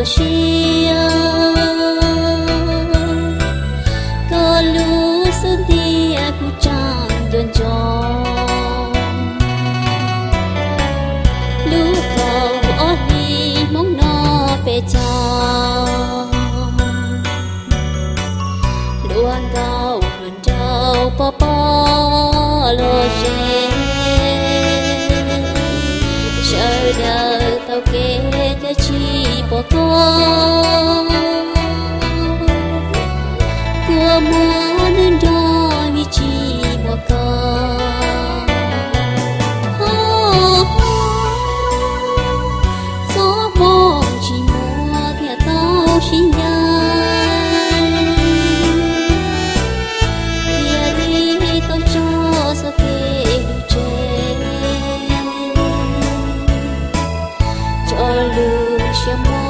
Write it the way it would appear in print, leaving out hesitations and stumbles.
lúa xia có lúa xuân tia cu trăng đơn gió lúa cầu ở đi mong nó về chào luôn cầu luôn trâu po po lô xe chờ đợi tao kể cho chi bỏ con của mua nên đôi mi chi bỏ con gió bom chỉ mua kia tao xin nhai kia đi tao cho sao kể cho lưu cho